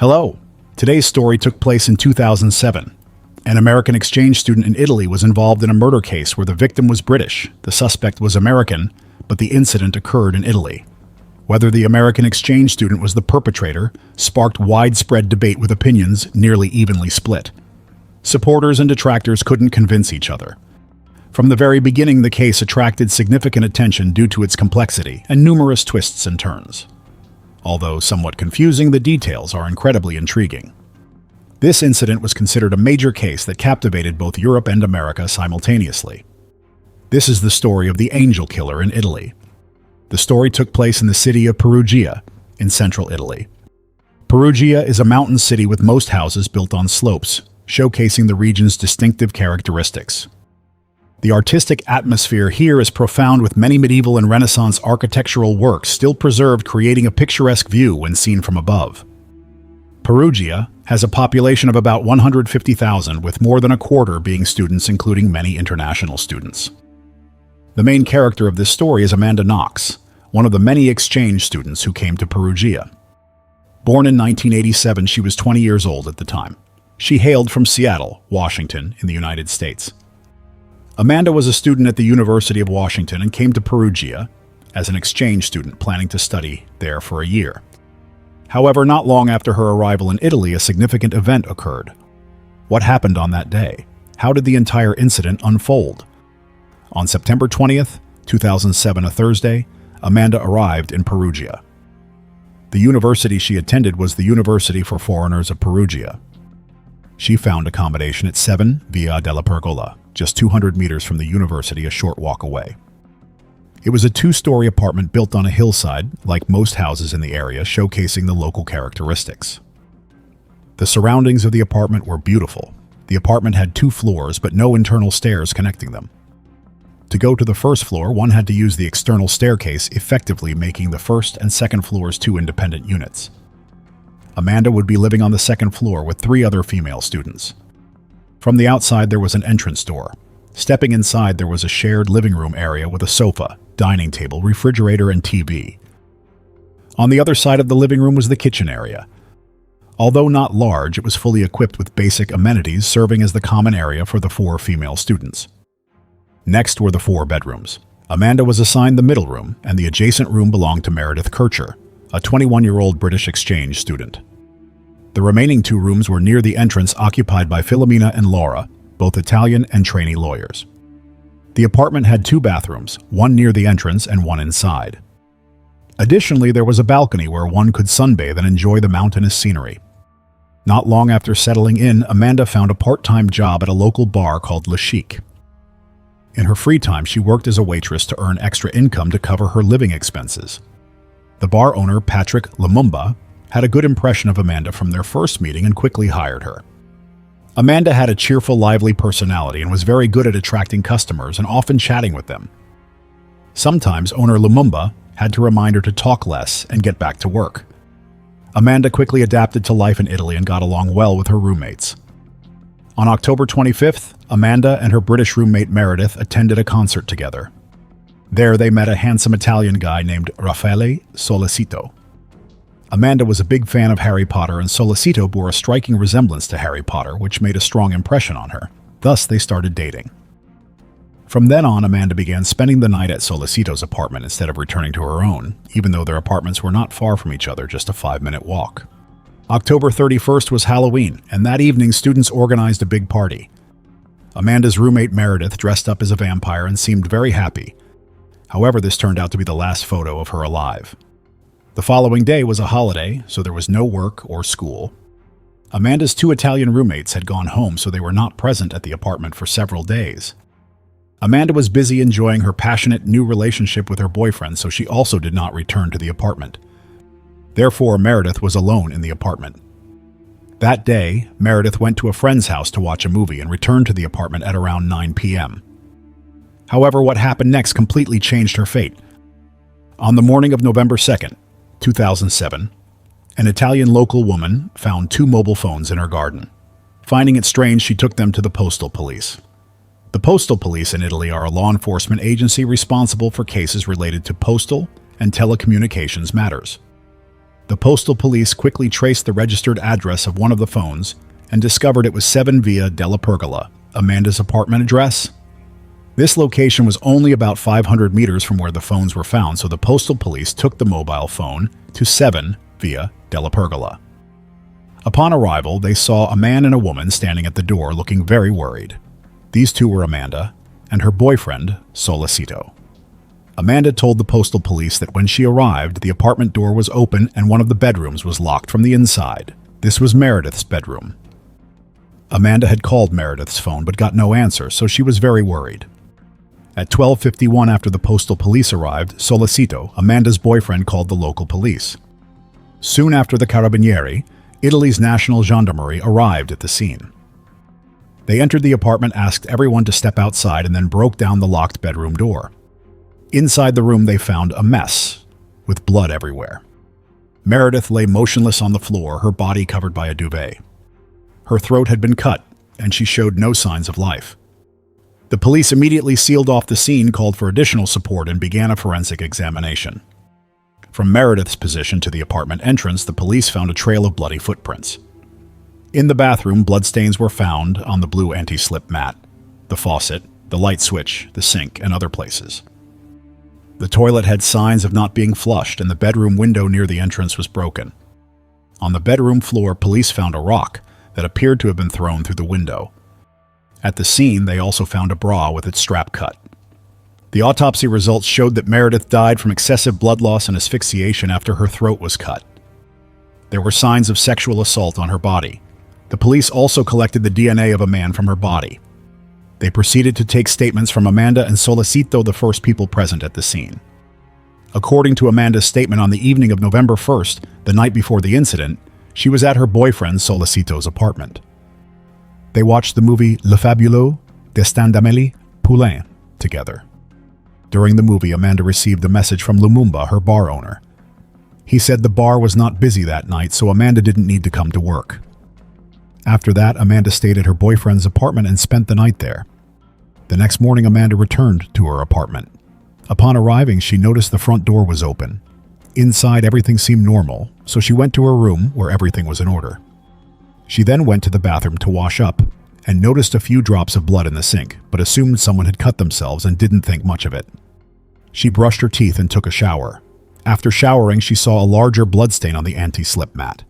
Hello. Today's story took place in 2007. An American exchange student in Italy was involved in a murder case where the victim was British, the suspect was American, but the incident occurred in Italy. Whether the American exchange student was the perpetrator sparked widespread debate with opinions nearly evenly split. Supporters and detractors couldn't convince each other. From the very beginning, the case attracted significant attention due to its complexity and numerous twists and turns. Although somewhat confusing, the details are incredibly intriguing. This incident was considered a major case that captivated both Europe and America simultaneously. This is the story of the Angel Killer in Italy. The story took place in the city of Perugia, in central Italy. Perugia is a mountain city with most houses built on slopes, showcasing the region's distinctive characteristics. The artistic atmosphere here is profound, with many medieval and Renaissance architectural works still preserved, creating a picturesque view when seen from above. Perugia has a population of about 150,000, with more than a quarter being students, including many international students. The main character of this story is Amanda Knox, one of the many exchange students who came to Perugia. Born in 1987, she was 20 years old at the time. She hailed from Seattle, Washington, in the United States. Amanda was a student at the University of Washington and came to Perugia as an exchange student planning to study there for a year. However, not long after her arrival in Italy, a significant event occurred. What happened on that day? How did the entire incident unfold? On September 20th, 2007, a Thursday, Amanda arrived in Perugia. The university she attended was the University for Foreigners of Perugia. She found accommodation at 7 Via della Pergola, just 200 meters from the university, a short walk away. It was a two-story apartment built on a hillside, like most houses in the area, showcasing the local characteristics. The surroundings of the apartment were beautiful. The apartment had 2 floors, but no internal stairs connecting them. To go to the first floor, one had to use the external staircase, effectively making the first and second floors 2 independent units. Amanda would be living on the second floor with 3 other female students. From the outside, there was an entrance door. Stepping inside, there was a shared living room area with a sofa, dining table, refrigerator, and TV. On the other side of the living room was the kitchen area. Although not large, it was fully equipped with basic amenities, serving as the common area for the 4 female students. Next were the 4 bedrooms. Amanda was assigned the middle room, and the adjacent room belonged to Meredith Kercher, a 21-year-old British exchange student. The remaining 2 rooms were near the entrance, occupied by Filomena and Laura, both Italian and trainee lawyers. The apartment had 2 bathrooms, one near the entrance and one inside. Additionally, there was a balcony where one could sunbathe and enjoy the mountainous scenery. Not long after settling in, Amanda found a part-time job at a local bar called Le Chic. In her free time, she worked as a waitress to earn extra income to cover her living expenses. The bar owner, Patrick Lumumba, had a good impression of Amanda from their first meeting and quickly hired her. Amanda had a cheerful, lively personality and was very good at attracting customers and often chatting with them. Sometimes owner Lumumba had to remind her to talk less and get back to work. Amanda quickly adapted to life in Italy and got along well with her roommates. On October 25th, Amanda and her British roommate Meredith attended a concert together. There they met a handsome Italian guy named Raffaele Solicito. Amanda was a big fan of Harry Potter, and Solicito bore a striking resemblance to Harry Potter, which made a strong impression on her. Thus, they started dating. From then on, Amanda began spending the night at Solicito's apartment instead of returning to her own, even though their apartments were not far from each other, just a 5-minute walk. October 31st was Halloween, and that evening students organized a big party. Amanda's roommate Meredith dressed up as a vampire and seemed very happy. However, this turned out to be the last photo of her alive. The following day was a holiday, so there was no work or school. Amanda's 2 Italian roommates had gone home, so they were not present at the apartment for several days. Amanda was busy enjoying her passionate new relationship with her boyfriend, so she also did not return to the apartment. Therefore, Meredith was alone in the apartment. That day, Meredith went to a friend's house to watch a movie and returned to the apartment at around 9 p.m. However, what happened next completely changed her fate. On the morning of November 2nd, 2007, an Italian local woman found 2 mobile phones in her garden. Finding it strange, she took them to the postal police. The postal police in Italy are a law enforcement agency responsible for cases related to postal and telecommunications matters. The postal police quickly traced the registered address of one of the phones and discovered it was 7 Via della Pergola, Amanda's apartment address. This location was only about 500 meters from where the phones were found, so the postal police took the mobile phone to 7 Via della Pergola. Upon arrival, they saw a man and a woman standing at the door looking very worried. These two were Amanda and her boyfriend, Solicito. Amanda told the postal police that when she arrived, the apartment door was open and one of the bedrooms was locked from the inside. This was Meredith's bedroom. Amanda had called Meredith's phone but got no answer, so she was very worried. At 12:51 after the postal police arrived, Solicito, Amanda's boyfriend, called the local police. Soon after, the Carabinieri, Italy's national gendarmerie, arrived at the scene. They entered the apartment, asked everyone to step outside, and then broke down the locked bedroom door. Inside the room, they found a mess, with blood everywhere. Meredith lay motionless on the floor, her body covered by a duvet. Her throat had been cut, and she showed no signs of life. The police immediately sealed off the scene, called for additional support, and began a forensic examination. From Meredith's position to the apartment entrance, the police found a trail of bloody footprints. In the bathroom, bloodstains were found on the blue anti-slip mat, the faucet, the light switch, the sink, and other places. The toilet had signs of not being flushed, and the bedroom window near the entrance was broken. On the bedroom floor, police found a rock that appeared to have been thrown through the window. At the scene, they also found a bra with its strap cut. The autopsy results showed that Meredith died from excessive blood loss and asphyxiation after her throat was cut. There were signs of sexual assault on her body. The police also collected the DNA of a man from her body. They proceeded to take statements from Amanda and Solicito, the first people present at the scene. According to Amanda's statement, on the evening of November 1st, the night before the incident, she was at her boyfriend Solicito's apartment. They watched the movie Le Fabuleux Destin d'Amélie Poulain together. During the movie, Amanda received a message from Lumumba, her bar owner. He said the bar was not busy that night, so Amanda didn't need to come to work. After that, Amanda stayed at her boyfriend's apartment and spent the night there. The next morning, Amanda returned to her apartment. Upon arriving, she noticed the front door was open. Inside, everything seemed normal, so she went to her room where everything was in order. She then went to the bathroom to wash up and noticed a few drops of blood in the sink, but assumed someone had cut themselves and didn't think much of it. She brushed her teeth and took a shower. After showering, she saw a larger bloodstain on the anti-slip mat.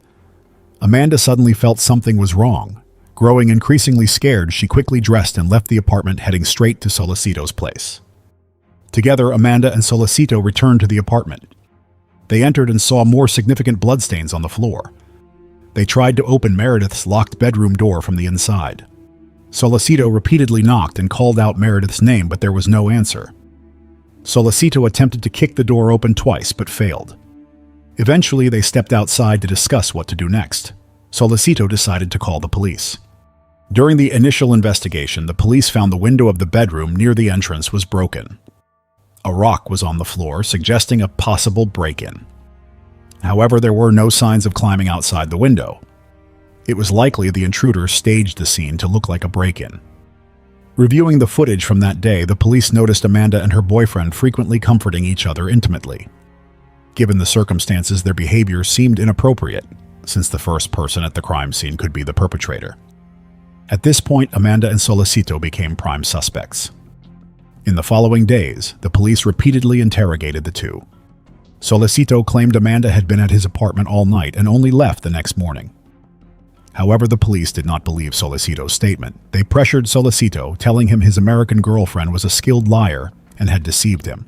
Amanda suddenly felt something was wrong. Growing increasingly scared, she quickly dressed and left the apartment, heading straight to Solicito's place. Together, Amanda and Solicito returned to the apartment. They entered and saw more significant bloodstains on the floor. They tried to open Meredith's locked bedroom door from the inside. Solicito repeatedly knocked and called out Meredith's name, but there was no answer. Solicito attempted to kick the door open twice, but failed. Eventually, they stepped outside to discuss what to do next. Solicito decided to call the police. During the initial investigation, the police found the window of the bedroom near the entrance was broken. A rock was on the floor, suggesting a possible break-in. However, there were no signs of climbing outside the window. It was likely the intruder staged the scene to look like a break-in. Reviewing the footage from that day, the police noticed Amanda and her boyfriend frequently comforting each other intimately. Given the circumstances, their behavior seemed inappropriate, since the first person at the crime scene could be the perpetrator. At this point, Amanda and Solicito became prime suspects. In the following days, the police repeatedly interrogated the two. Solicito claimed Amanda had been at his apartment all night and only left the next morning. However, the police did not believe Solicito's statement. They pressured Solicito, telling him his American girlfriend was a skilled liar and had deceived him.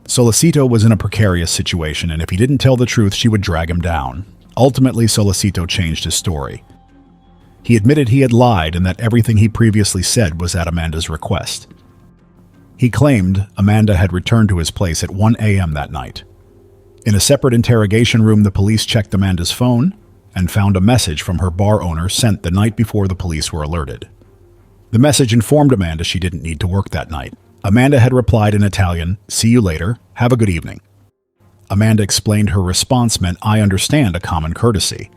Solicito was in a precarious situation, and if he didn't tell the truth, she would drag him down. Ultimately, Solicito changed his story. He admitted he had lied and that everything he previously said was at Amanda's request. He claimed Amanda had returned to his place at 1 a.m. that night. In a separate interrogation room, the police checked Amanda's phone and found a message from her bar owner sent the night before the police were alerted. The message informed Amanda she didn't need to work that night. Amanda had replied in Italian, "See you later, have a good evening." Amanda explained her response meant "I understand," a common courtesy.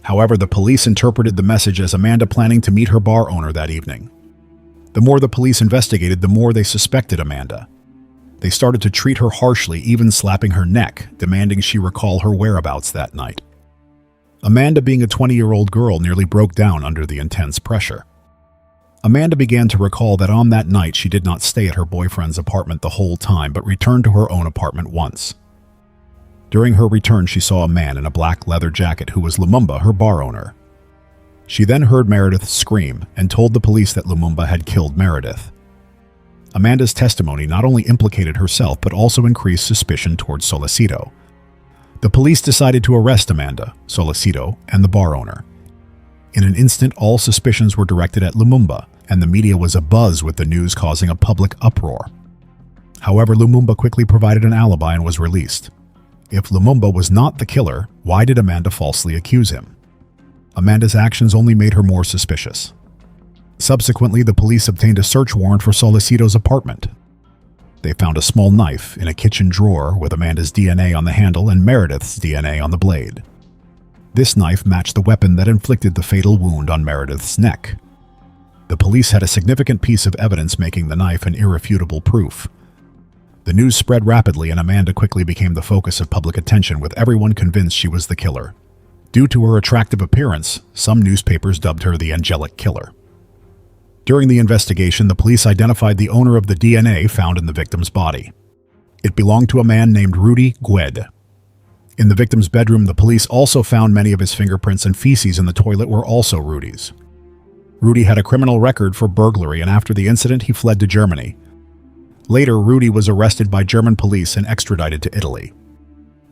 However, the police interpreted the message as Amanda planning to meet her bar owner that evening. The more the police investigated, the more they suspected Amanda. They started to treat her harshly, even slapping her neck, demanding she recall her whereabouts that night. Amanda, being a 20-year-old girl, nearly broke down under the intense pressure. Amanda began to recall that on that night she did not stay at her boyfriend's apartment the whole time, but returned to her own apartment once. During her return, she saw a man in a black leather jacket who was Lumumba, her bar owner. She then heard Meredith scream and told the police that Lumumba had killed Meredith. Amanda's testimony not only implicated herself but also increased suspicion towards Solicito. The police decided to arrest Amanda, Solicito, and the bar owner. In an instant, all suspicions were directed at Lumumba, and the media was abuzz with the news, causing a public uproar. However, Lumumba quickly provided an alibi and was released. If Lumumba was not the killer, why did Amanda falsely accuse him? Amanda's actions only made her more suspicious. Subsequently, the police obtained a search warrant for Solicito's apartment. They found a small knife in a kitchen drawer with Amanda's DNA on the handle and Meredith's DNA on the blade. This knife matched the weapon that inflicted the fatal wound on Meredith's neck. The police had a significant piece of evidence, making the knife an irrefutable proof. The news spread rapidly, and Amanda quickly became the focus of public attention, with everyone convinced she was the killer. Due to her attractive appearance, some newspapers dubbed her the Angelic Killer. During the investigation, the police identified the owner of the DNA found in the victim's body. It belonged to a man named Rudy Gued. In the victim's bedroom, the police also found many of his fingerprints, and feces in the toilet were also Rudy's. Rudy had a criminal record for burglary, and after the incident, he fled to Germany. Later, Rudy was arrested by German police and extradited to Italy.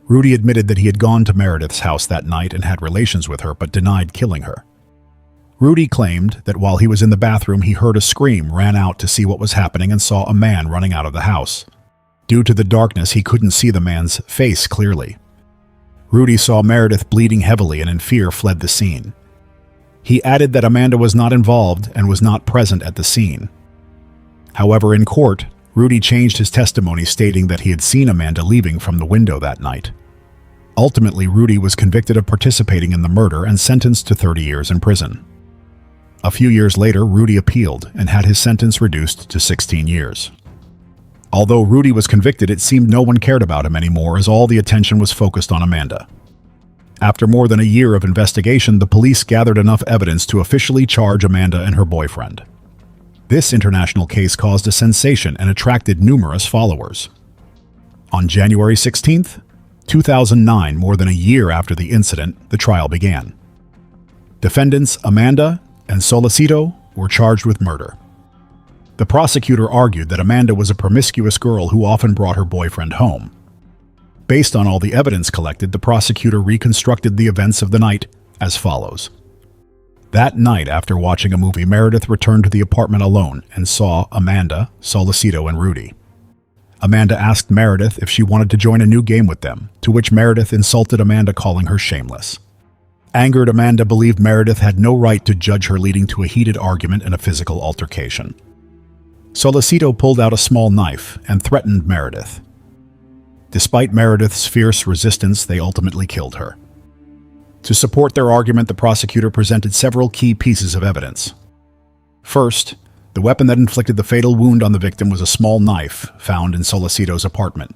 Rudy admitted that he had gone to Meredith's house that night and had relations with her, but denied killing her. Rudy claimed that while he was in the bathroom, he heard a scream, ran out to see what was happening, and saw a man running out of the house. Due to the darkness, he couldn't see the man's face clearly. Rudy saw Meredith bleeding heavily and in fear fled the scene. He added that Amanda was not involved and was not present at the scene. However, in court, Rudy changed his testimony, stating that he had seen Amanda leaving from the window that night. Ultimately, Rudy was convicted of participating in the murder and sentenced to 30 years in prison. A few years later, Rudy appealed and had his sentence reduced to 16 years. Although Rudy was convicted, it seemed no one cared about him anymore, as all the attention was focused on Amanda. After more than a year of investigation, the police gathered enough evidence to officially charge Amanda and her boyfriend. This international case caused a sensation and attracted numerous followers. On January 16, 2009, more than a year after the incident, the trial began. Defendants Amanda and Solicito were charged with murder. The prosecutor argued that Amanda was a promiscuous girl who often brought her boyfriend home. Based on all the evidence collected, the prosecutor reconstructed the events of the night as follows. That night, after watching a movie, Meredith returned to the apartment alone and saw Amanda, Solicito, and Rudy. Amanda asked Meredith if she wanted to join a new game with them, to which Meredith insulted Amanda, calling her shameless. Angered, Amanda believed Meredith had no right to judge her, leading to a heated argument and a physical altercation. Solicito pulled out a small knife and threatened Meredith. Despite Meredith's fierce resistance, they ultimately killed her. To support their argument, the prosecutor presented several key pieces of evidence. First, the weapon that inflicted the fatal wound on the victim was a small knife found in Solicito's apartment.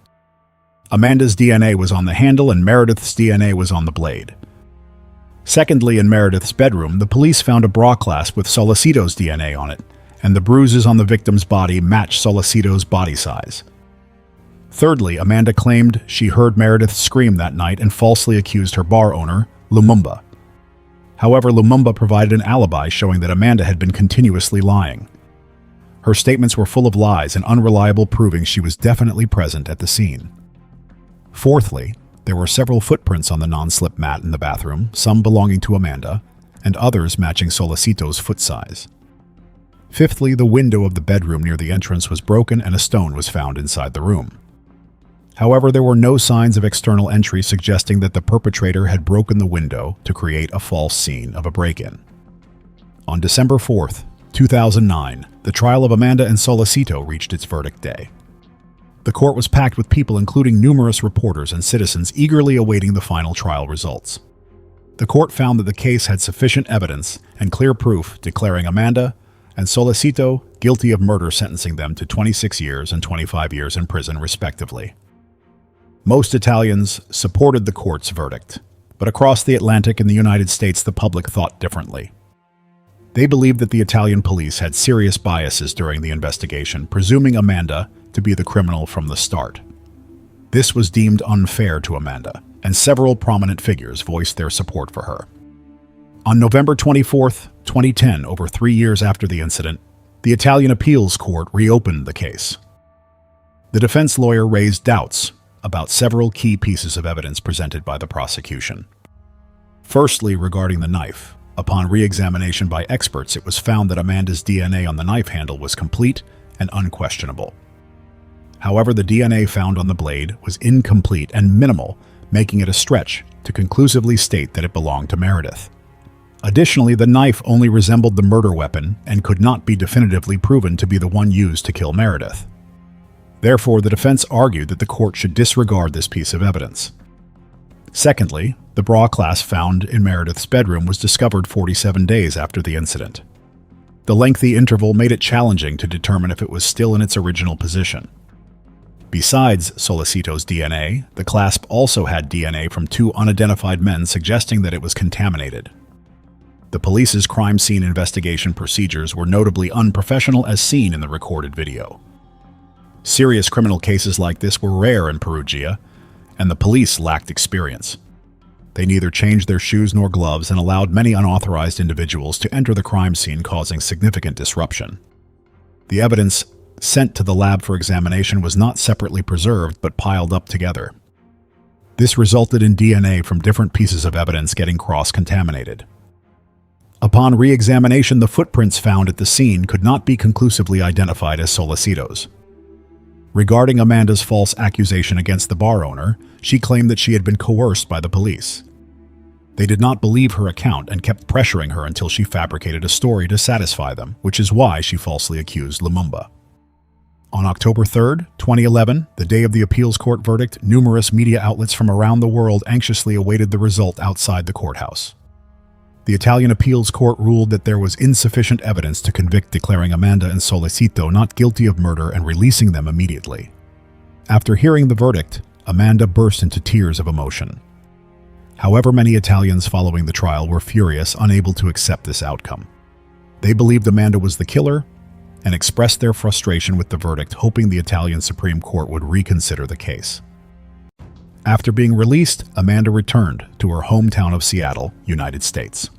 Amanda's DNA was on the handle and Meredith's DNA was on the blade. Secondly, in Meredith's bedroom, the police found a bra clasp with Solicito's DNA on it, and the bruises on the victim's body matched Solicito's body size. Thirdly, Amanda claimed she heard Meredith scream that night and falsely accused her bar owner, Lumumba. However, Lumumba provided an alibi, showing that Amanda had been continuously lying. Her statements were full of lies and unreliable, proving she was definitely present at the scene. Fourthly, there were several footprints on the non-slip mat in the bathroom, some belonging to Amanda, and others matching Solicito's foot size. Fifthly, the window of the bedroom near the entrance was broken and a stone was found inside the room. However, there were no signs of external entry, suggesting that the perpetrator had broken the window to create a false scene of a break-in. On December 4th, 2009, the trial of Amanda and Solicito reached its verdict day. The court was packed with people, including numerous reporters and citizens, eagerly awaiting the final trial results. The court found that the case had sufficient evidence and clear proof, declaring Amanda and Solicito guilty of murder, sentencing them to 26 years and 25 years in prison, respectively. Most Italians supported the court's verdict, but across the Atlantic in the United States, the public thought differently. They believed that the Italian police had serious biases during the investigation, presuming Amanda to be the criminal from the start. This was deemed unfair to Amanda, and several prominent figures voiced their support for her. On November 24, 2010, over 3 years after the incident, the Italian appeals court reopened the case. The defense lawyer raised doubts about several key pieces of evidence presented by the prosecution. Firstly, regarding the knife. Upon re-examination by experts, it was found that Amanda's DNA on the knife handle was complete and unquestionable. However, the DNA found on the blade was incomplete and minimal, making it a stretch to conclusively state that it belonged to Meredith. Additionally, the knife only resembled the murder weapon and could not be definitively proven to be the one used to kill Meredith. Therefore, the defense argued that the court should disregard this piece of evidence. Secondly, the bra clasp found in Meredith's bedroom was discovered 47 days after the incident. The lengthy interval made it challenging to determine if it was still in its original position. Besides Solicito's DNA, the clasp also had DNA from 2 unidentified men, suggesting that it was contaminated. The police's crime scene investigation procedures were notably unprofessional, as seen in the recorded video. Serious criminal cases like this were rare in Perugia, and the police lacked experience. They neither changed their shoes nor gloves and allowed many unauthorized individuals to enter the crime scene, causing significant disruption. The evidence sent to the lab for examination was not separately preserved but piled up together. This resulted in DNA from different pieces of evidence getting cross-contaminated. Upon re-examination, the footprints found at the scene could not be conclusively identified as Solicito's. Regarding Amanda's false accusation against the bar owner, she claimed that she had been coerced by the police. They did not believe her account and kept pressuring her until she fabricated a story to satisfy them, which is why she falsely accused Lumumba. On October 3, 2011, the day of the appeals court verdict, numerous media outlets from around the world anxiously awaited the result outside the courthouse. The Italian appeals court ruled that there was insufficient evidence to convict, declaring Amanda and Solicito not guilty of murder and releasing them immediately. After hearing the verdict, Amanda burst into tears of emotion. However, many Italians following the trial were furious, unable to accept this outcome. They believed Amanda was the killer and expressed their frustration with the verdict, hoping the Italian Supreme Court would reconsider the case. After being released, Amanda returned to her hometown of Seattle, United States.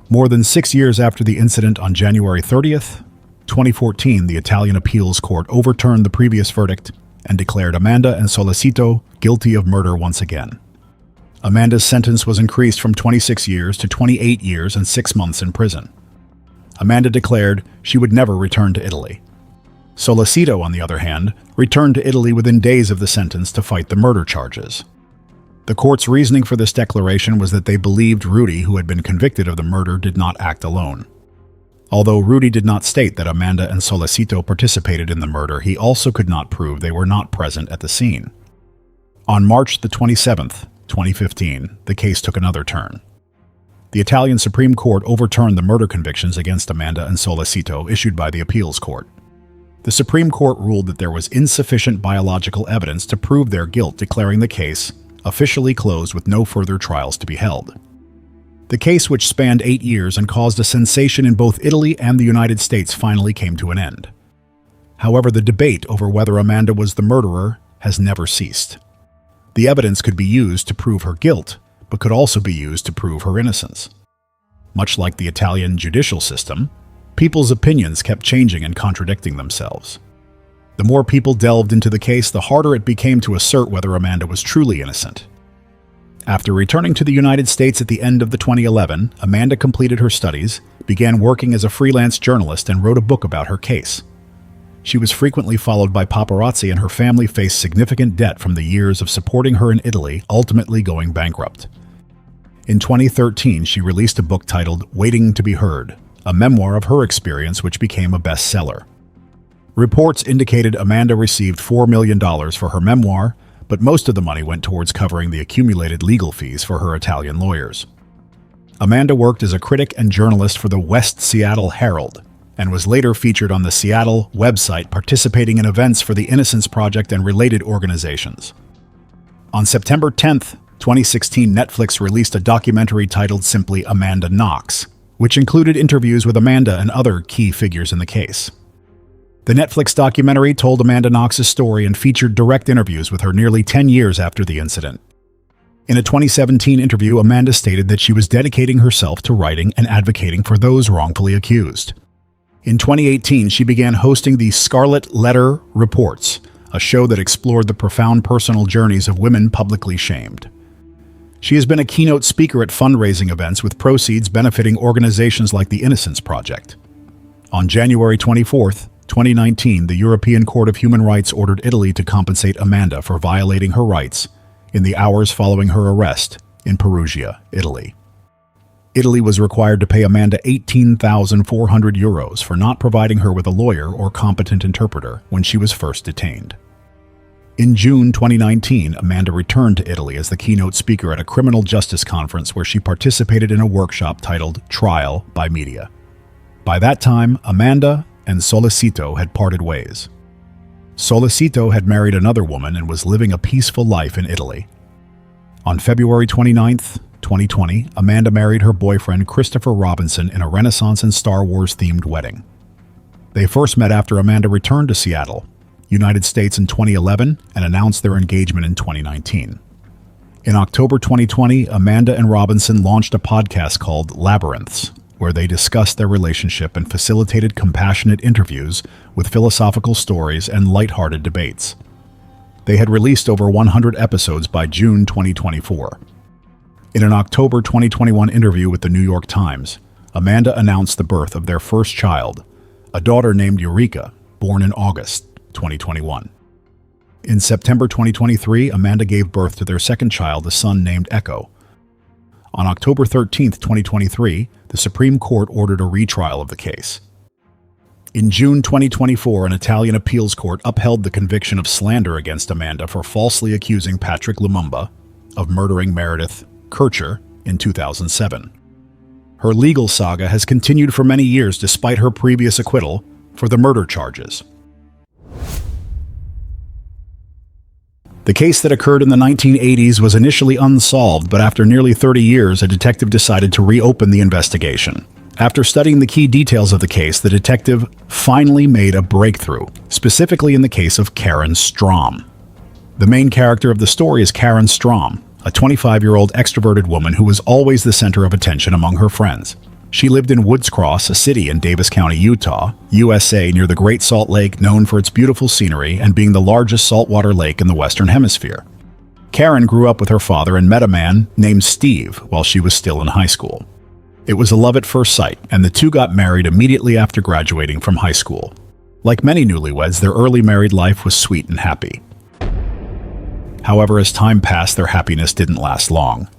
More than 6 years after the incident, on January 30th, 2014, the Italian appeals court overturned the previous verdict and declared Amanda and Solicito guilty of murder once again. Amanda's sentence was increased from 26 years to 28 years and 6 months in prison. Amanda declared she would never return to Italy. Solicito, on the other hand, returned to Italy within days of the sentence to fight the murder charges. The court's reasoning for this declaration was that they believed Rudy, who had been convicted of the murder, did not act alone. Although Rudy did not state that Amanda and Solicito participated in the murder, he also could not prove they were not present at the scene. On March the 27th, 2015, the case took another turn. The Italian Supreme Court overturned the murder convictions against Amanda and Solicito issued by the appeals court. The Supreme Court ruled that there was insufficient biological evidence to prove their guilt, declaring the case officially closed with no further trials to be held. The case, which spanned 8 years and caused a sensation in both Italy and the United States, finally came to an end. However, the debate over whether Amanda was the murderer has never ceased. The evidence could be used to prove her guilt, but could also be used to prove her innocence. Much like the Italian judicial system, people's opinions kept changing and contradicting themselves. The more people delved into the case, the harder it became to assert whether Amanda was truly innocent. After returning to the United States at the end of 2011, Amanda completed her studies, began working as a freelance journalist, and wrote a book about her case. She was frequently followed by paparazzi, and her family faced significant debt from the years of supporting her in Italy, ultimately going bankrupt. In 2013, she released a book titled Waiting to be Heard, a memoir of her experience which became a bestseller. Reports indicated Amanda received $4 million for her memoir, but most of the money went towards covering the accumulated legal fees for her Italian lawyers. Amanda worked as a critic and journalist for the West Seattle Herald, and was later featured on the Seattle website participating in events for the Innocence Project and related organizations. On September 10th, 2016, Netflix released a documentary titled simply Amanda Knox, which included interviews with Amanda and other key figures in the case. The Netflix documentary told Amanda Knox's story and featured direct interviews with her nearly 10 years after the incident. In a 2017 interview, Amanda stated that she was dedicating herself to writing and advocating for those wrongfully accused. In 2018, she began hosting the Scarlet Letter Reports, a show that explored the profound personal journeys of women publicly shamed. She has been a keynote speaker at fundraising events with proceeds benefiting organizations like the Innocence Project. On January 24th, 2019, the European Court of Human Rights ordered Italy to compensate Amanda for violating her rights in the hours following her arrest in Perugia, Italy. Italy was required to pay Amanda €18,400 for not providing her with a lawyer or competent interpreter when she was first detained. In June 2019, Amanda returned to Italy as the keynote speaker at a criminal justice conference where she participated in a workshop titled Trial by Media. By that time, Amanda and Solicito had parted ways. Solicito had married another woman and was living a peaceful life in Italy. On February 29, 2020, Amanda married her boyfriend Christopher Robinson in a Renaissance and Star Wars-themed wedding. They first met after Amanda returned to Seattle, United States in 2011 and announced their engagement in 2019. In October 2020, Amanda and Robinson launched a podcast called Labyrinths, where they discussed their relationship and facilitated compassionate interviews with philosophical stories and lighthearted debates. They had released over 100 episodes by June 2024. In an October 2021 interview with the New York Times, Amanda announced the birth of their first child, a daughter named Eureka, born in August 2021. In September 2023, Amanda gave birth to their second child, a son named Echo. On October 13, 2023, the Supreme Court ordered a retrial of the case. In June 2024, an Italian appeals court upheld the conviction of slander against Amanda for falsely accusing Patrick Lumumba of murdering Meredith Kercher in 2007. Her legal saga has continued for many years despite her previous acquittal for the murder charges. The case that occurred in the 1980s was initially unsolved, but after nearly 30 years, a detective decided to reopen the investigation. After studying the key details of the case, the detective finally made a breakthrough, specifically in the case of Karen Stom. The main character of the story is Karen Stom, a 25-year-old extroverted woman who was always the center of attention among her friends. She lived in Woods Cross, a city in Davis County, Utah, USA, near the Great Salt Lake, known for its beautiful scenery and being the largest saltwater lake in the Western Hemisphere. Karen grew up with her father and met a man named Steve while she was still in high school. It was a love at first sight, and the two got married immediately after graduating from high school. Like many newlyweds, their early married life was sweet and happy. However, as time passed, their happiness didn't last long.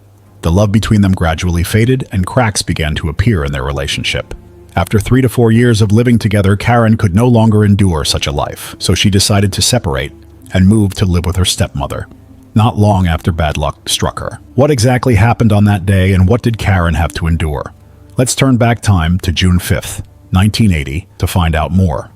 The love between them gradually faded, and cracks began to appear in their relationship. After 3 to 4 years of living together, Karen could no longer endure such a life, so she decided to separate and move to live with her stepmother. Not long after bad luck struck her. What exactly happened on that day, and what did Karen have to endure? Let's turn back time to June 5th, 1980, to find out more.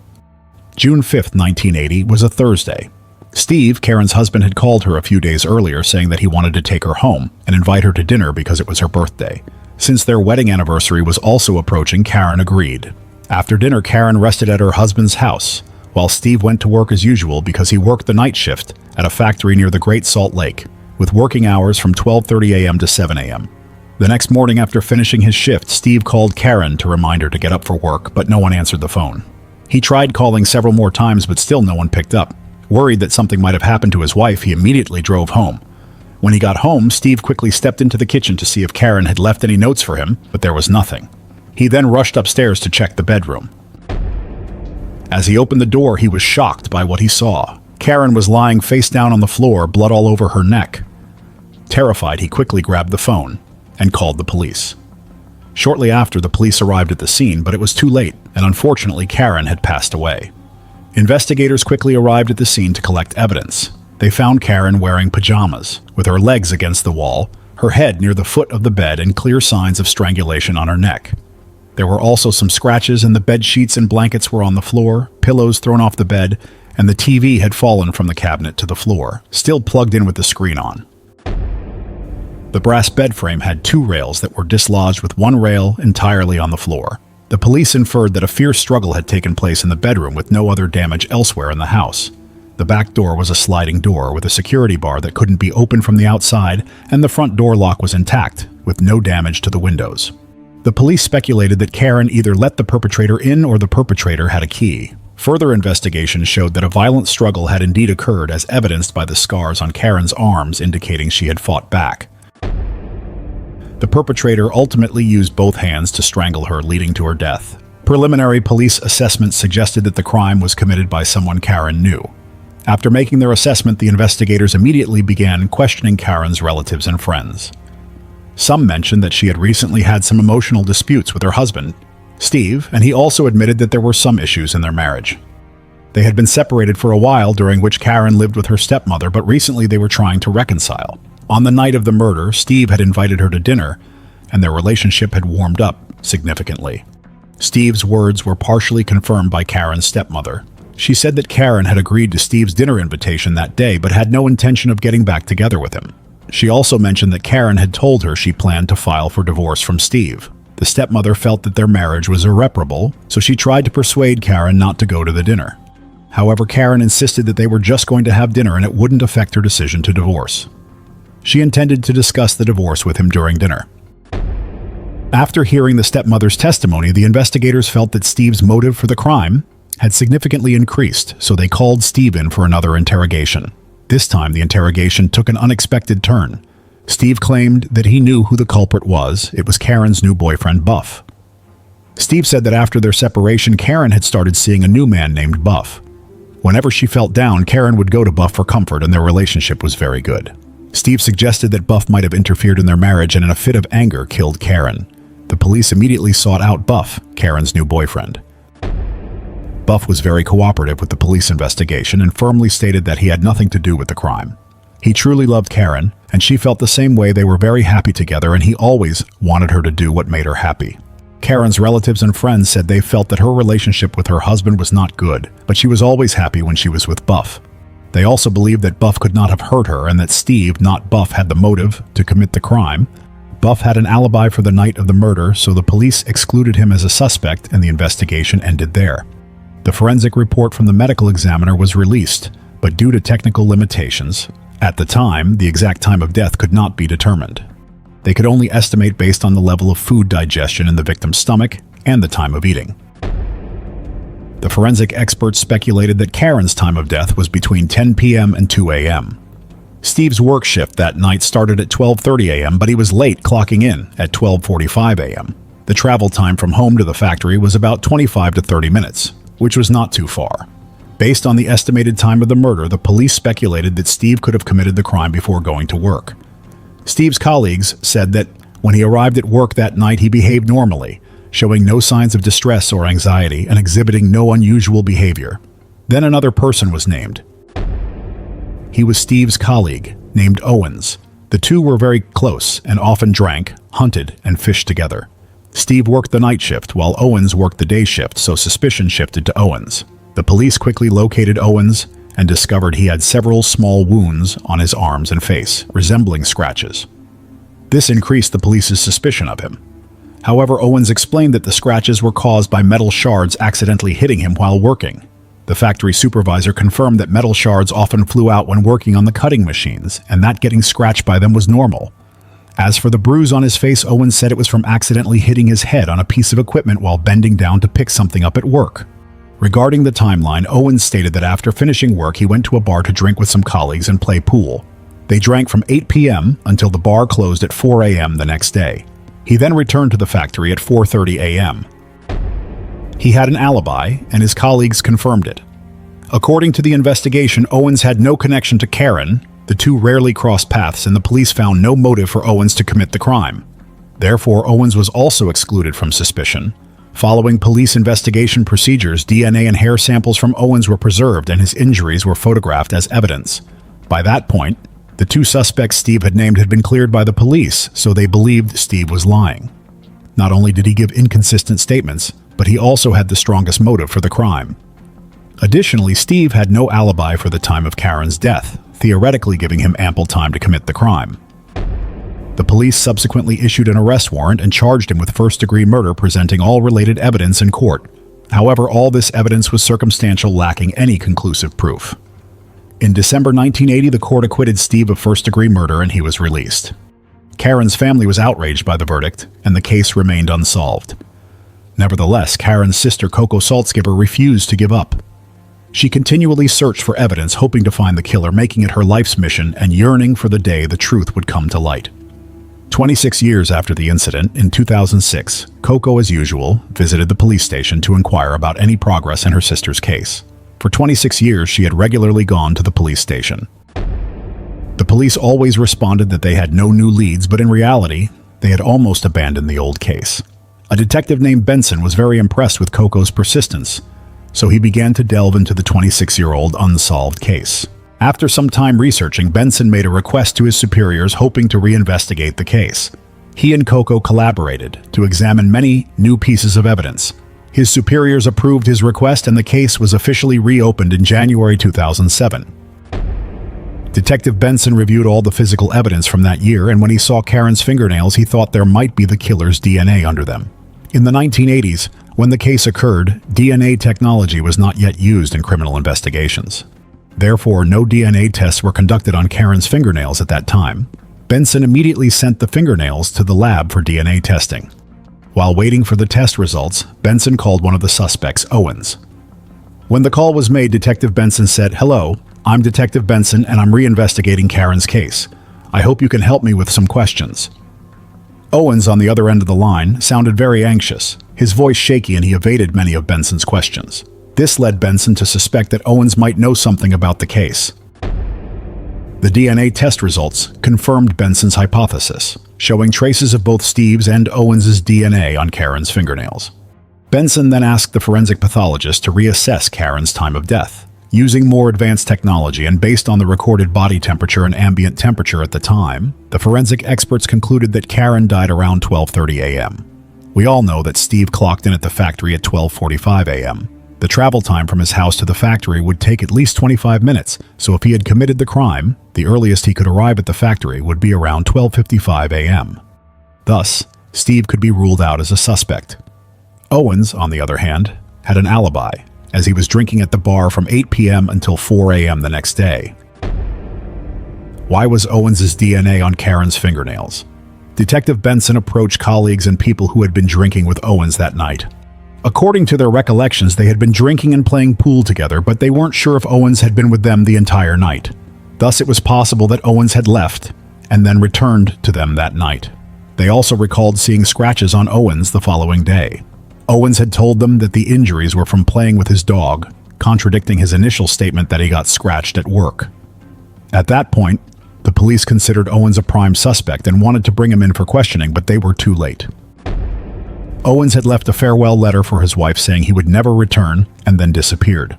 June 5th, 1980 was a Thursday. Steve, Karen's husband, had called her a few days earlier saying that he wanted to take her home and invite her to dinner because it was her birthday. Since their wedding anniversary was also approaching, Karen agreed. After dinner, Karen rested at her husband's house, while Steve went to work as usual because he worked the night shift at a factory near the Great Salt Lake, with working hours from 12:30 a.m. to 7 a.m. The next morning after finishing his shift, Steve called Karen to remind her to get up for work, but no one answered the phone. He tried calling several more times, but still no one picked up. Worried that something might have happened to his wife, he immediately drove home. When he got home, Steve quickly stepped into the kitchen to see if Karen had left any notes for him, but there was nothing. He then rushed upstairs to check the bedroom. As he opened the door, he was shocked by what he saw. Karen was lying face down on the floor, blood all over her neck. Terrified, he quickly grabbed the phone and called the police. Shortly after, the police arrived at the scene, but it was too late, and unfortunately, Karen had passed away. Investigators quickly arrived at the scene to collect evidence. They found Karen wearing pajamas, with her legs against the wall, her head near the foot of the bed, and clear signs of strangulation on her neck. There were also some scratches, and the bed sheets and blankets were on the floor, pillows thrown off the bed, and the TV had fallen from the cabinet to the floor, still plugged in with the screen on. The brass bed frame had 2 rails that were dislodged with 1 rail entirely on the floor. The police inferred that a fierce struggle had taken place in the bedroom with no other damage elsewhere in the house. The back door was a sliding door with a security bar that couldn't be opened from the outside, and the front door lock was intact, with no damage to the windows. The police speculated that Karen either let the perpetrator in or the perpetrator had a key. Further investigation showed that a violent struggle had indeed occurred, as evidenced by the scars on Karen's arms indicating she had fought back. The perpetrator ultimately used both hands to strangle her, leading to her death. Preliminary police assessments suggested that the crime was committed by someone Karen knew. After making their assessment, the investigators immediately began questioning Karen's relatives and friends. Some mentioned that she had recently had some emotional disputes with her husband, Steve, and he also admitted that there were some issues in their marriage. They had been separated for a while, during which Karen lived with her stepmother, but recently they were trying to reconcile. On the night of the murder, Steve had invited her to dinner, and their relationship had warmed up significantly. Steve's words were partially confirmed by Karen's stepmother. She said that Karen had agreed to Steve's dinner invitation that day, but had no intention of getting back together with him. She also mentioned that Karen had told her she planned to file for divorce from Steve. The stepmother felt that their marriage was irreparable, so she tried to persuade Karen not to go to the dinner. However, Karen insisted that they were just going to have dinner and it wouldn't affect her decision to divorce. She intended to discuss the divorce with him during dinner. After hearing the stepmother's testimony, the investigators felt that Steve's motive for the crime had significantly increased, so they called Steve in for another interrogation. This time, the interrogation took an unexpected turn. Steve claimed that he knew who the culprit was. It was Karen's new boyfriend, Buff. Steve said that after their separation, Karen had started seeing a new man named Buff. Whenever she felt down, Karen would go to Buff for comfort, and their relationship was very good. Steve suggested that Buff might have interfered in their marriage and in a fit of anger killed Karen. The police immediately sought out Buff, Karen's new boyfriend. Buff was very cooperative with the police investigation and firmly stated that he had nothing to do with the crime. He truly loved Karen, and she felt the same way. They were very happy together, and he always wanted her to do what made her happy. Karen's relatives and friends said they felt that her relationship with her husband was not good, but she was always happy when she was with Buff. They also believed that Buff could not have hurt her and that Steve, not Buff, had the motive to commit the crime. Buff had an alibi for the night of the murder, so the police excluded him as a suspect and the investigation ended there. The forensic report from the medical examiner was released, but due to technical limitations, at the time, the exact time of death could not be determined. They could only estimate based on the level of food digestion in the victim's stomach and the time of eating. The forensic experts speculated that Karen's time of death was between 10 p.m. and 2 a.m. Steve's work shift that night started at 12:30 a.m., but he was late clocking in at 12:45 a.m. The travel time from home to the factory was about 25 to 30 minutes, which was not too far. Based on the estimated time of the murder, the police speculated that Steve could have committed the crime before going to work. Steve's colleagues said that when he arrived at work that night, he behaved normally, showing no signs of distress or anxiety and exhibiting no unusual behavior. Then another person was named. He was Steve's colleague, named Owens. The two were very close and often drank, hunted, and fished together. Steve worked the night shift while Owens worked the day shift, so suspicion shifted to Owens. The police quickly located Owens and discovered he had several small wounds on his arms and face, resembling scratches. This increased the police's suspicion of him. However, Owens explained that the scratches were caused by metal shards accidentally hitting him while working. The factory supervisor confirmed that metal shards often flew out when working on the cutting machines, and that getting scratched by them was normal. As for the bruise on his face, Owens said it was from accidentally hitting his head on a piece of equipment while bending down to pick something up at work. Regarding the timeline, Owens stated that after finishing work, he went to a bar to drink with some colleagues and play pool. They drank from 8 p.m. until the bar closed at 4 a.m. the next day. He then returned to the factory at 4:30 a.m. He had an alibi, and his colleagues confirmed it. According to the investigation, Owens had no connection to Karen. The two rarely crossed paths, and the police found no motive for Owens to commit the crime. Therefore, Owens was also excluded from suspicion. Following police investigation procedures, DNA and hair samples from Owens were preserved, and his injuries were photographed as evidence. By that point, the two suspects Steve had named had been cleared by the police, so they believed Steve was lying. Not only did he give inconsistent statements, but he also had the strongest motive for the crime. Additionally, Steve had no alibi for the time of Karen's death, theoretically giving him ample time to commit the crime. The police subsequently issued an arrest warrant and charged him with first-degree murder, presenting all related evidence in court. However, all this evidence was circumstantial, lacking any conclusive proof. In December 1980, the court acquitted Steve of first-degree murder and he was released. Karen's family was outraged by the verdict, and the case remained unsolved. Nevertheless, Karen's sister Coco Saltzgiber refused to give up. She continually searched for evidence, hoping to find the killer, making it her life's mission and yearning for the day the truth would come to light. 26 years after the incident, in 2006, Coco, as usual, visited the police station to inquire about any progress in her sister's case. For 26 years, she had regularly gone to the police station. The police always responded that they had no new leads, but in reality, they had almost abandoned the old case. A detective named Benson was very impressed with Coco's persistence, so he began to delve into the 26-year-old unsolved case. After some time researching, Benson made a request to his superiors, hoping to reinvestigate the case. He and Coco collaborated to examine many new pieces of evidence. His superiors approved his request and the case was officially reopened in January 2007. Detective Benson reviewed all the physical evidence from that year, and when he saw Karen's fingernails, he thought there might be the killer's DNA under them. In the 1980s, when the case occurred, DNA technology was not yet used in criminal investigations. Therefore, no DNA tests were conducted on Karen's fingernails at that time. Benson immediately sent the fingernails to the lab for DNA testing. While waiting for the test results, Benson called one of the suspects, Owens. When the call was made, Detective Benson said, "Hello, I'm Detective Benson and I'm reinvestigating Karen's case. I hope you can help me with some questions." Owens, on the other end of the line, sounded very anxious, his voice shaky, and he evaded many of Benson's questions. This led Benson to suspect that Owens might know something about the case. The DNA test results confirmed Benson's hypothesis, showing traces of both Steve's and Owens's DNA on Karen's fingernails. Benson then asked the forensic pathologist to reassess Karen's time of death. Using more advanced technology and based on the recorded body temperature and ambient temperature at the time, the forensic experts concluded that Karen died around 12:30 a.m. We all know that Steve clocked in at the factory at 12:45 a.m. The travel time from his house to the factory would take at least 25 minutes, so if he had committed the crime, the earliest he could arrive at the factory would be around 12:55 a.m. Thus, Steve could be ruled out as a suspect. Owens, on the other hand, had an alibi, as he was drinking at the bar from 8 p.m. until 4 a.m. the next day. Why was Owens's DNA on Karen's fingernails? Detective Benson approached colleagues and people who had been drinking with Owens that night. According to their recollections, they had been drinking and playing pool together, but they weren't sure if Owens had been with them the entire night. Thus, it was possible that Owens had left and then returned to them that night. They also recalled seeing scratches on Owens the following day. Owens had told them that the injuries were from playing with his dog, contradicting his initial statement that he got scratched at work. At that point, the police considered Owens a prime suspect and wanted to bring him in for questioning, but they were too late. Owens had left a farewell letter for his wife saying he would never return and then disappeared.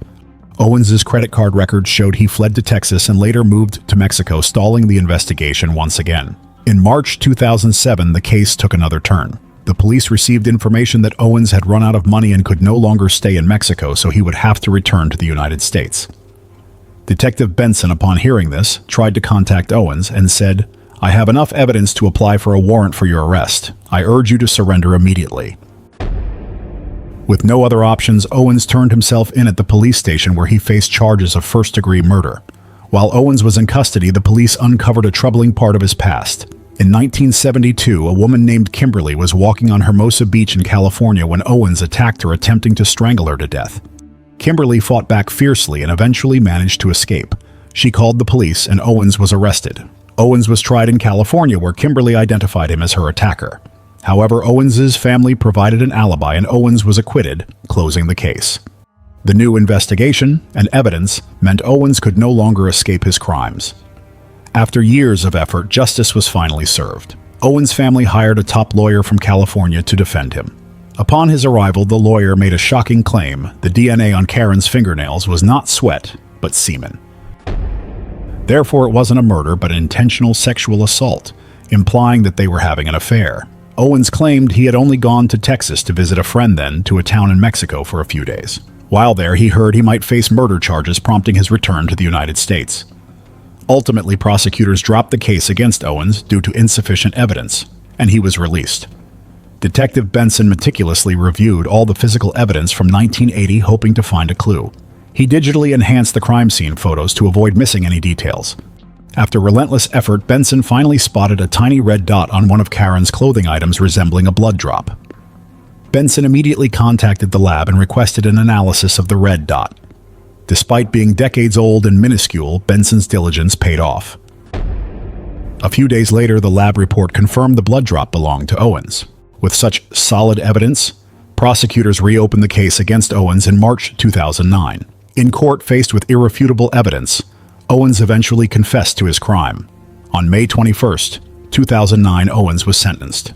Owens's credit card records showed he fled to Texas and later moved to Mexico, stalling the investigation once again. In March 2007, the case took another turn. The police received information that Owens had run out of money and could no longer stay in Mexico, so he would have to return to the United States. Detective Benson, upon hearing this, tried to contact Owens and said, "I have enough evidence to apply for a warrant for your arrest. I urge you to surrender immediately." With no other options, Owens turned himself in at the police station where he faced charges of first-degree murder. While Owens was in custody, the police uncovered a troubling part of his past. In 1972, a woman named Kimberly was walking on Hermosa Beach in California when Owens attacked her, attempting to strangle her to death. Kimberly fought back fiercely and eventually managed to escape. She called the police and Owens was arrested. Owens was tried in California, where Kimberly identified him as her attacker. However, Owens's family provided an alibi and Owens was acquitted, closing the case. The new investigation and evidence meant Owens could no longer escape his crimes. After years of effort, justice was finally served. Owens' family hired a top lawyer from California to defend him. Upon his arrival, the lawyer made a shocking claim: the DNA on Karen's fingernails was not sweat, but semen. Therefore, it wasn't a murder, but an intentional sexual assault, implying that they were having an affair. Owens claimed he had only gone to Texas to visit a friend, then to a town in Mexico for a few days. While there, he heard he might face murder charges, prompting his return to the United States. Ultimately, prosecutors dropped the case against Owens due to insufficient evidence, and he was released. Detective Benson meticulously reviewed all the physical evidence from 1980, hoping to find a clue. He digitally enhanced the crime scene photos to avoid missing any details. After relentless effort, Benson finally spotted a tiny red dot on one of Karen's clothing items resembling a blood drop. Benson immediately contacted the lab and requested an analysis of the red dot. Despite being decades old and minuscule, Benson's diligence paid off. A few days later, the lab report confirmed the blood drop belonged to Owens. With such solid evidence, prosecutors reopened the case against Owens in March 2009. In court, faced with irrefutable evidence, Owens eventually confessed to his crime. On May 21, 2009, Owens was sentenced.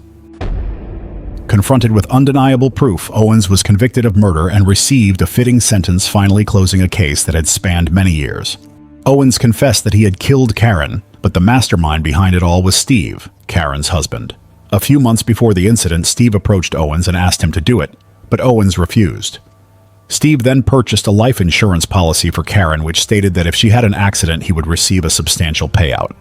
Confronted with undeniable proof, Owens was convicted of murder and received a fitting sentence, finally closing a case that had spanned many years. Owens confessed that he had killed Karen, but the mastermind behind it all was Steve, Karen's husband. A few months before the incident, Steve approached Owens and asked him to do it, but Owens refused. Steve then purchased a life insurance policy for Karen, which stated that if she had an accident, he would receive a substantial payout.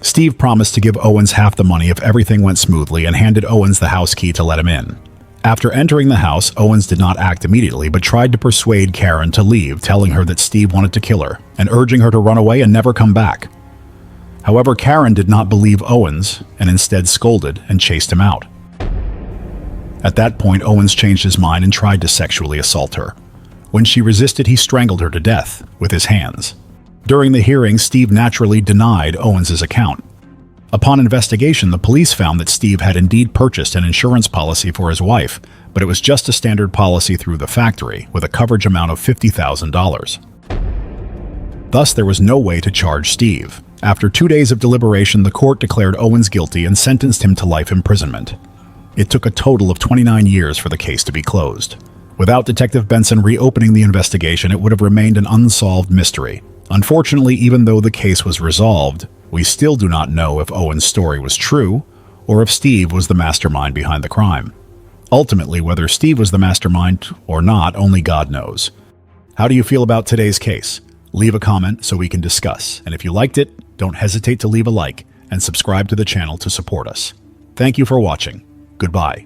Steve promised to give Owens half the money if everything went smoothly and handed Owens the house key to let him in. After entering the house, Owens did not act immediately but tried to persuade Karen to leave, telling her that Steve wanted to kill her and urging her to run away and never come back. However, Karen did not believe Owens and instead scolded and chased him out. At that point, Owens changed his mind and tried to sexually assault her. When she resisted, he strangled her to death with his hands. During the hearing, Steve naturally denied Owens' account. Upon investigation, the police found that Steve had indeed purchased an insurance policy for his wife, but it was just a standard policy through the factory with a coverage amount of $50,000. Thus, there was no way to charge Steve. After 2 days of deliberation, the court declared Owens guilty and sentenced him to life imprisonment. It took a total of 29 years for the case to be closed. Without Detective Benson reopening the investigation, it would have remained an unsolved mystery. Unfortunately, even though the case was resolved, we still do not know if Owens' story was true or if Steve was the mastermind behind the crime. Ultimately, whether Steve was the mastermind or not, only God knows. How do you feel about today's case? Leave a comment so we can discuss. And if you liked it, don't hesitate to leave a like and subscribe to the channel to support us. Thank you for watching. Goodbye.